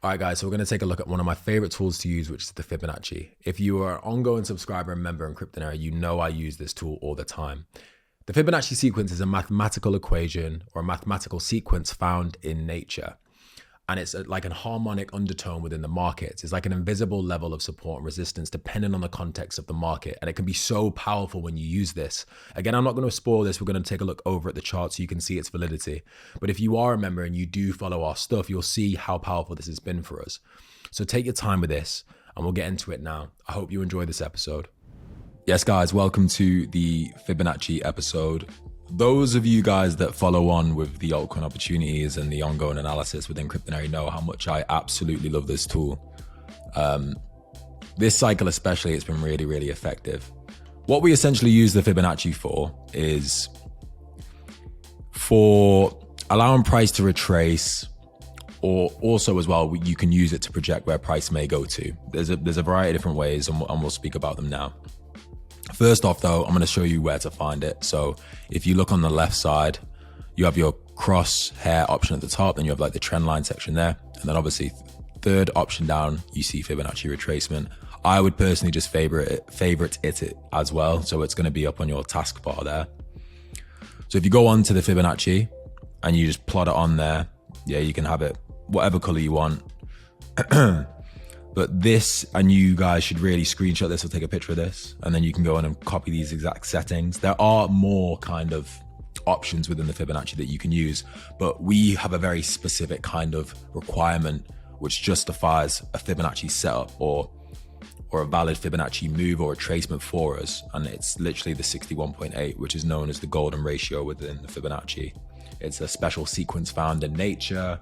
All right, guys, so we're going to take a look at one of my favorite tools to use, which is the Fibonacci. If you are an ongoing subscriber and member in Cryptonary, you know I use this tool all the time. The Fibonacci sequence is a mathematical equation or a mathematical sequence found in nature. And it's like a harmonic undertone within the markets. It's like an invisible level of support and resistance depending on the context of the market. And it can be so powerful when you use this. Again, I'm not going to spoil this. We're going to take a look over at the chart so you can see its validity. But if you are a member and you do follow our stuff, you'll see how powerful this has been for us. So take your time with this and we'll get into it now. I hope you enjoy this episode. Yes, guys, welcome to the Fibonacci episode. Those of you guys that follow on with the altcoin opportunities and the ongoing analysis within Cryptonary know how much I absolutely love this tool. This cycle especially, it's been really, really effective. What we essentially use the Fibonacci for is for allowing price to retrace, or also as well, you can use it to project where price may go to. There's a variety of different ways and we'll speak about them now. First off though, I'm going to show you where to find it. So if you look on the left side, you have your crosshair option at the top, then you have like the trend line section there. And then obviously third option down, you see Fibonacci retracement. I would personally just favorite it as well. So it's going to be up on your taskbar there. So if you go on to the Fibonacci and you just plot it on there, yeah, you can have it whatever color you want. But this, and you guys should really screenshot this or take a picture of this, and then you can go on and copy these exact settings. There are more kind of options within the Fibonacci that you can use, but we have a very specific kind of requirement which justifies a Fibonacci setup or a valid Fibonacci move or retracement for us. And it's literally the 61.8, which is known as the golden ratio within the Fibonacci. It's a special sequence found in nature.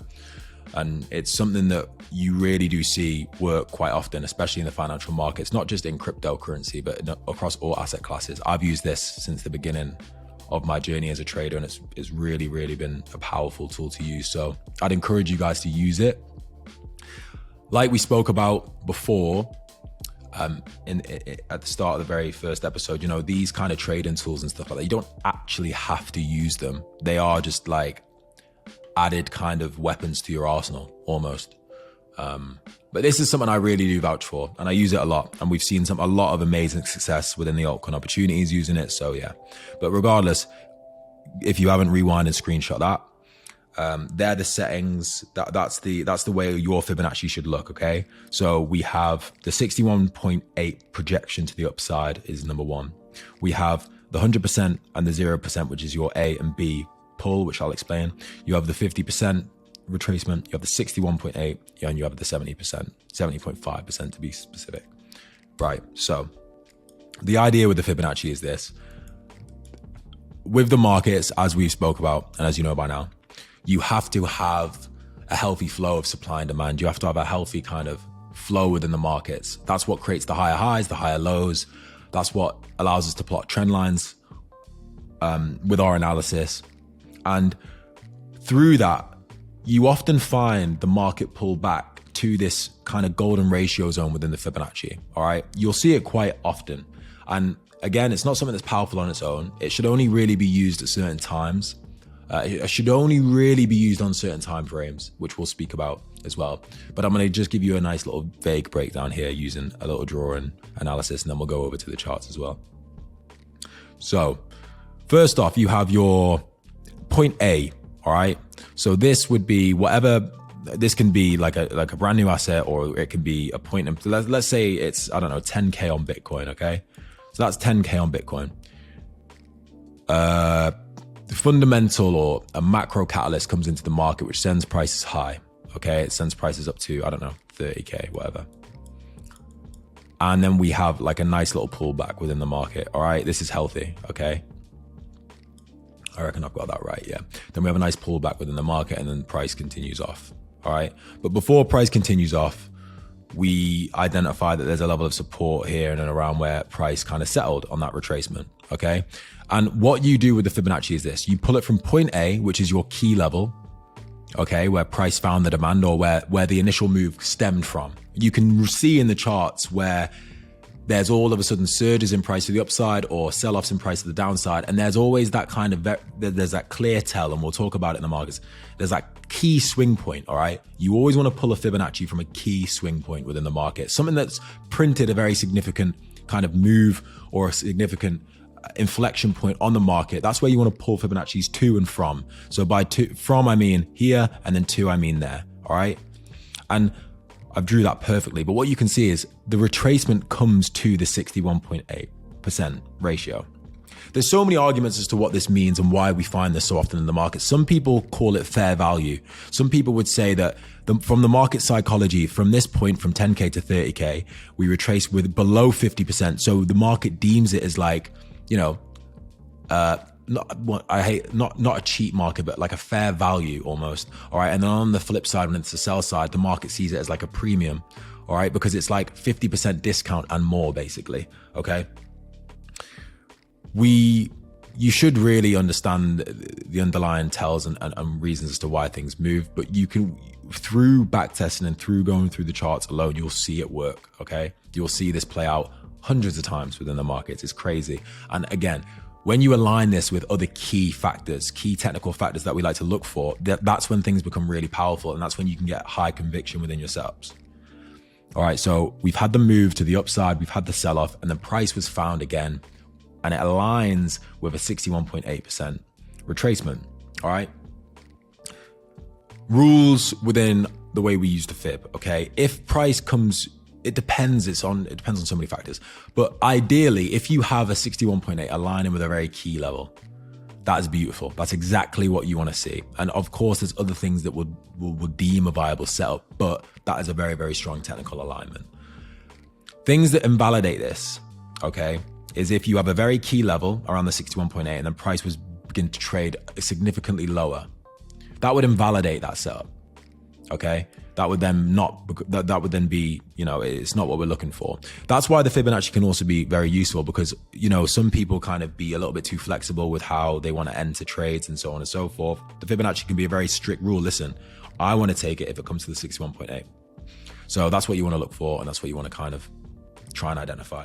And it's something that you really do see work quite often, especially in the financial markets, not just in cryptocurrency, but across all asset classes. I've used this since the beginning of my journey as a trader, and it's really, really been a powerful tool to use. So I'd encourage you guys to use it. Like we spoke about before, at the start of the very first episode, you know, these kind of trading tools and stuff like that, you don't actually have to use them. They are just like added kind of weapons to your arsenal almost. But this is something I really do vouch for, and I use it a lot, and we've seen a lot of amazing success within the altcoin opportunities using it. So yeah, but regardless, if you haven't rewind and screenshot that, they're the settings. That's the way your Fibonacci should look. Okay, so we have the 61.8 projection to the upside is number one. We have the 100% and the 0%, which is your A and B pull, which I'll explain. You have the 50% retracement, you have the 61.8, and you have the 70%, 70.5% to be specific. Right, so the idea with the Fibonacci is this. With the markets, as we spoke about, and as you know by now, you have to have a healthy flow of supply and demand. You have to have a healthy kind of flow within the markets. That's what creates the higher highs, the higher lows. That's what allows us to plot trend lines with our analysis. And through that, you often find the market pull back to this kind of golden ratio zone within the Fibonacci. All right, you'll see it quite often. And again, it's not something that's powerful on its own. It should only really be used at certain times. It should only really be used on certain time frames, which we'll speak about as well. But I'm going to just give you a nice little vague breakdown here using a little drawing analysis, and then we'll go over to the charts as well. So first off, you have your point A, all right? So this would be whatever, this can be like a brand new asset, or it can be a point in, let's say it's, I don't know, 10K on Bitcoin, okay? So that's 10K on Bitcoin. The fundamental or a macro catalyst comes into the market, which sends prices high, okay? It sends prices up to, I don't know, 30K, whatever. And then we have like a nice little pullback within the market, all right? This is healthy, okay? I reckon I've got that right, yeah. Then we have a nice pullback within the market, and then price continues off, all right? But before price continues off, we identify that there's a level of support here and around where price kind of settled on that retracement, okay? And what you do with the Fibonacci is this. You pull it from point A, which is your key level, okay, where price found the demand, or where the initial move stemmed from. You can see in the charts where there's all of a sudden surges in price to the upside or sell-offs in price to the downside. And there's always that kind of, there's that clear tell, and we'll talk about it in the markets. There's that key swing point, all right? You always want to pull a Fibonacci from a key swing point within the market, something that's printed a very significant kind of move or a significant inflection point on the market. That's where you want to pull Fibonacci's to and from. So by from, I mean here, and then to, I mean there, all right? And I've drew that perfectly, but what you can see is the retracement comes to the 61.8% ratio. There's so many arguments as to what this means and why we find this so often in the market. Some people call it fair value. Some people would say that from the market psychology, from this point, from 10K to 30K, we retrace with below 50%. So the market deems it as like, you know, not a cheap market, but like a fair value almost. All right. And then on the flip side, when it's the sell side, the market sees it as like a premium. All right. Because it's like 50% discount and more, basically. Okay. You should really understand the underlying tells and reasons as to why things move, but you can, through backtesting and through going through the charts alone, you'll see it work. Okay. You'll see this play out hundreds of times within the markets. It's crazy. And again, when you align this with other key factors, key technical factors that we like to look for, that's when things become really powerful. And that's when you can get high conviction within your setups. All right, so we've had the move to the upside, we've had the sell-off, and the price was found again. And it aligns with a 61.8% retracement. All right. Rules within the way we use the fib, okay? If price comes, it depends on so many factors. But ideally, if you have a 61.8 aligning with a very key level, that is beautiful. That's exactly what you want to see. And of course, there's other things that would deem a viable setup, but that is a very, very strong technical alignment. Things that invalidate this, okay, is if you have a very key level around the 61.8 and then price was begin to trade significantly lower. That would invalidate that setup, okay? That would then be, you know, it's not what we're looking for. That's why the Fibonacci can also be very useful because, you know, some people kind of be a little bit too flexible with how they want to enter trades and so on and so forth. The Fibonacci can be a very strict rule. Listen, I want to take it if it comes to the 61.8. So that's what you want to look for, and that's what you want to kind of try and identify.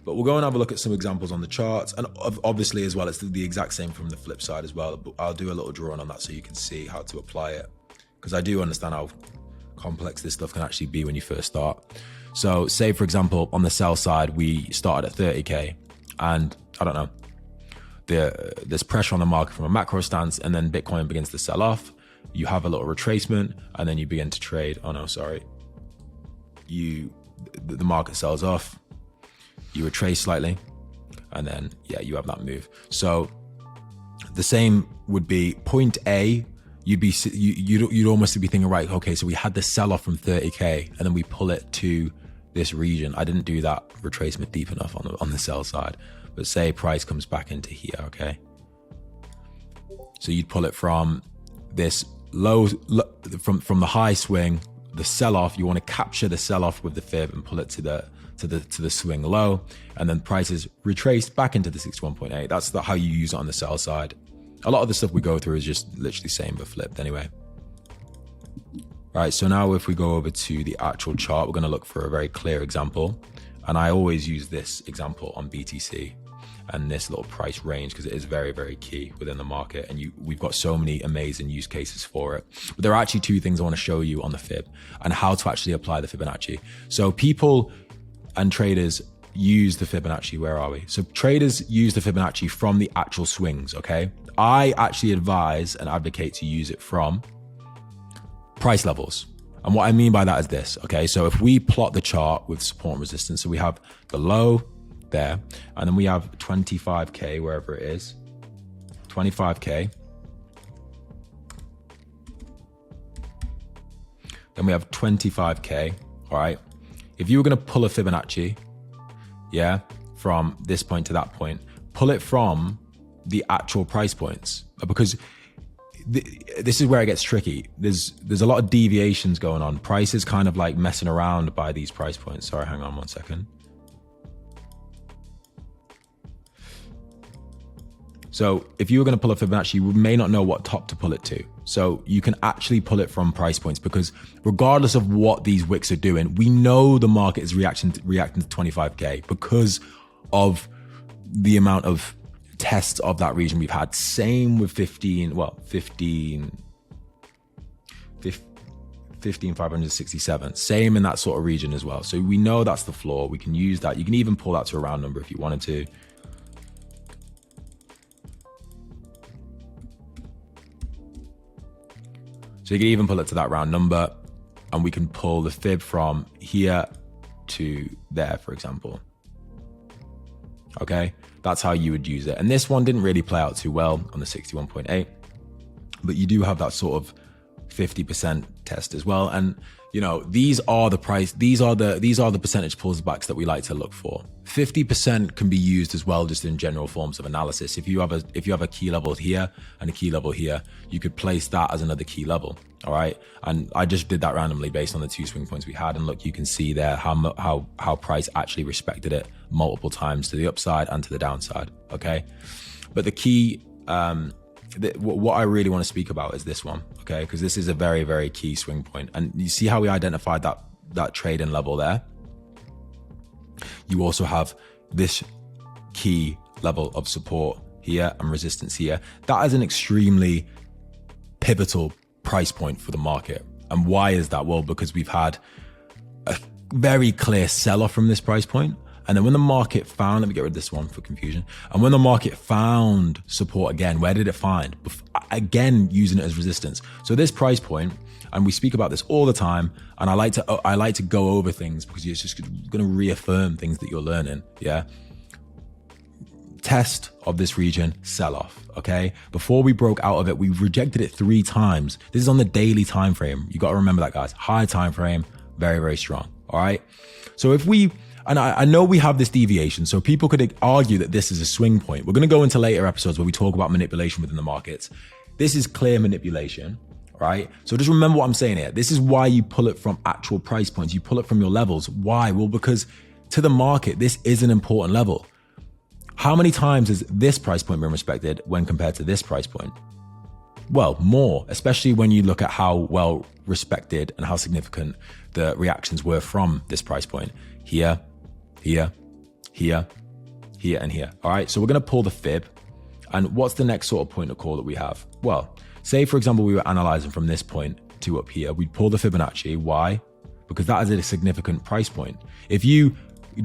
But we'll go and have a look at some examples on the charts. And obviously as well, it's the exact same from the flip side as well. But I'll do a little drawing on that so you can see how to apply it. Because I do understand how complex this stuff can actually be when you first start. So say, for example, on the sell side, we started at 30K. And I don't know, there's pressure on the market from a macro stance, and then Bitcoin begins to sell off. You have a little retracement, and then you begin to trade. Oh no, sorry. The market sells off. You retrace slightly, and then yeah, you have that move. So the same would be point A. You'd almost be thinking, right, okay, so we had the sell off from 30K, and then we pull it to this region. I didn't do that retracement deep enough on the sell side, but say price comes back into here, okay. So you'd pull it from this low, from the high swing, the sell off. You want to capture the sell off with the fib and pull it to the swing low, and then prices retraced back into the 61.8. That's how you use it on the sell side. A lot of the stuff we go through is just literally same but flipped anyway. Right, so now if we go over to the actual chart, we're going to look for a very clear example. And I always use this example on BTC and this little price range because it is very, very key within the market. And we've got so many amazing use cases for it. But there are actually two things I want to show you on the fib and how to actually apply the Fibonacci. So people and traders use the Fibonacci. Where are we? So traders use the Fibonacci from the actual swings, okay? I actually advise and advocate to use it from price levels. And what I mean by that is this, okay? So if we plot the chart with support and resistance, so we have the low there, and then we have 25K, wherever it is, 25K. Then we have 25K, all right? If you were gonna pull a Fibonacci, yeah, from this point to that point, pull it from the actual price points, because this is where it gets tricky. There's a lot of deviations going on. Price is kind of like messing around by these price points. Sorry, hang on 1 second. So if you were going to pull a Fibonacci, you may not know what top to pull it to. So you can actually pull it from price points, because regardless of what these wicks are doing, we know the market is reacting to 25K because of the amount of tests of that region we've had. Same with 15,567. Same in that sort of region as well. So we know that's the floor. We can use that. You can even pull that to a round number if you wanted to. So you can even pull it to that round number, and we can pull the fib from here to there, for example. Okay, that's how you would use it. And this one didn't really play out too well on the 61.8, but you do have that sort of 50% test as well. And you know, these are the percentage pullbacks that we like to look for. 50% can be used as well, just in general forms of analysis. If you have a key level here and a key level here, you could place that as another key level. All right, and I just did that randomly based on the 2 swing points we had, and look, you can see there how price actually respected it multiple times to the upside and to the downside. Okay, but the key, what I really want to speak about is this one, okay? Because this is a very, very key swing point. And you see how we identified that trade-in level there? You also have this key level of support here and resistance here. That is an extremely pivotal price point for the market. And why is that? Well, because we've had a very clear sell-off from this price point. And then when the market found, let me get rid of this one for confusion. And when the market found support again, where did it find? Again, using it as resistance. So this price point, and we speak about this all the time, and I like to go over things because it's just going to reaffirm things that you're learning. Yeah. Test of this region, sell off. Okay. Before we broke out of it, we rejected it 3 times. This is on the daily time frame. You got to remember that, guys. High time frame, very, very strong. All right. So if we, and I know we have this deviation, so people could argue that this is a swing point. We're going to go into later episodes where we talk about manipulation within the markets. This is clear manipulation, right? So just remember what I'm saying here. This is why you pull it from actual price points. You pull it from your levels. Why? Well, because to the market, this is an important level. How many times has this price point been respected when compared to this price point? Well, more, especially when you look at how well respected and how significant the reactions were from this price point. Here, here, here, here, and here. All right, so we're going to pull the fib. And what's the next sort of point of call that we have? Well, say, for example, we were analyzing from this point to up here. We'd pull the Fibonacci. Why? Because that is a significant price point. If you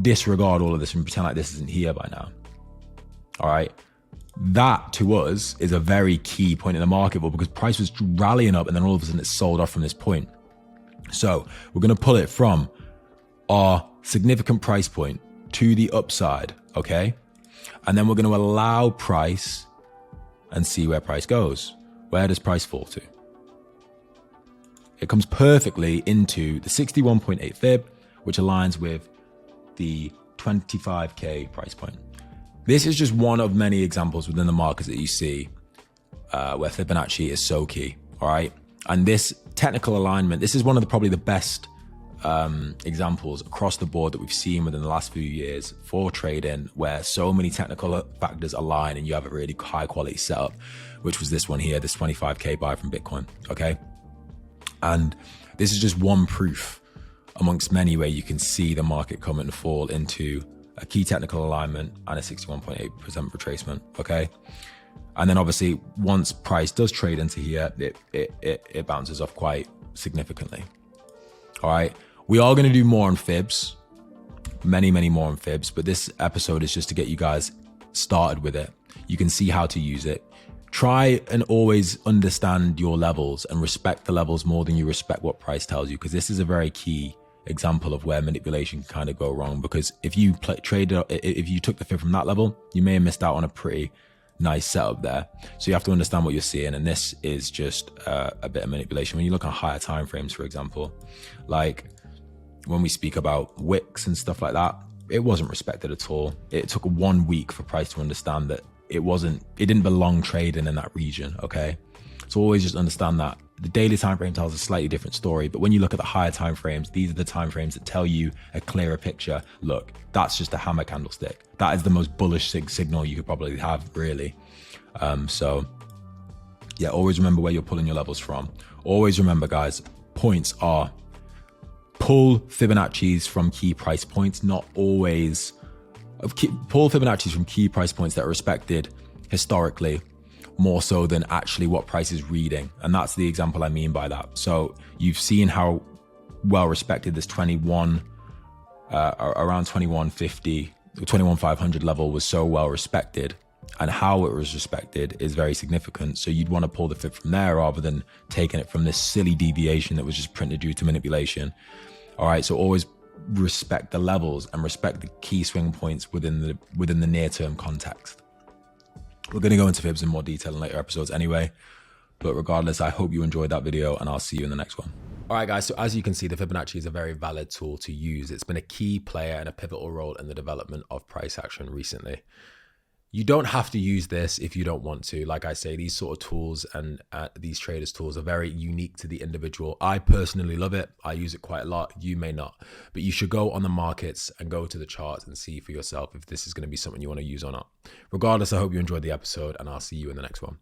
disregard all of this and pretend like this isn't here by now, all right, that to us is a very key point in the market, because price was rallying up and then all of a sudden it sold off from this point. So we're going to pull it from our significant price point to the upside, okay? And then we're going to allow price and see where price goes. Where does price fall to? It comes perfectly into the 61.8 fib, which aligns with the 25K price point. This is just one of many examples within the markets that you see where Fibonacci is so key, all right? And this technical alignment, this is one of probably the best examples across the board that we've seen within the last few years for trading, where so many technical factors align and you have a really high quality setup, which was this one here, this 25K buy from Bitcoin, okay? And this is just one proof amongst many where you can see the market come and fall into a key technical alignment and a 61.8% retracement, okay? And then obviously once price does trade into here, it bounces off quite significantly. All right, we are going to do more on fibs, many more on fibs, but this episode is just to get you guys started with it. You can see how to use it. Try and always understand your levels and respect the levels more than you respect what price tells you, because this is a very key example of where manipulation can kind of go wrong. Because if you if you took the fib from that level, you may have missed out on a pretty nice setup there. So you have to understand what you're seeing, and this is just a bit of manipulation. When you look at higher time frames, for example, like when we speak about wicks and stuff like that, it wasn't respected at all. It took 1 week for price to understand that it didn't belong trading in that region, okay? So always just understand that the daily time frame tells a slightly different story, but when you look at the higher time frames, these are the time frames that tell you a clearer picture. Look, that's just a hammer candlestick. That is the most bullish signal you could probably have, really. So Yeah, always remember where you're pulling your levels from. Always remember, guys, points are pull Fibonacci's from key price points, not always pull Fibonacci's from key price points that are respected historically more so than actually what price is reading. And that's the example I mean by that. So you've seen how well respected this 21, around 2150, 21,500 level was so well respected, and how it was respected is very significant. So you'd want to pull the Fib from there rather than taking it from this silly deviation that was just printed due to manipulation. All right, so always respect the levels and respect the key swing points within the near-term context. We're going to go into Fibs in more detail in later episodes anyway, but regardless, I hope you enjoyed that video, and I'll see you in the next one. All right, guys, so as you can see, the Fibonacci is a very valid tool to use. It's been a key player and a pivotal role in the development of price action recently. You don't have to use this if you don't want to. Like I say, these sort of tools and these traders' tools are very unique to the individual. I personally love it. I use it quite a lot. You may not, but you should go on the markets and go to the charts and see for yourself if this is going to be something you want to use or not. Regardless, I hope you enjoyed the episode, and I'll see you in the next one.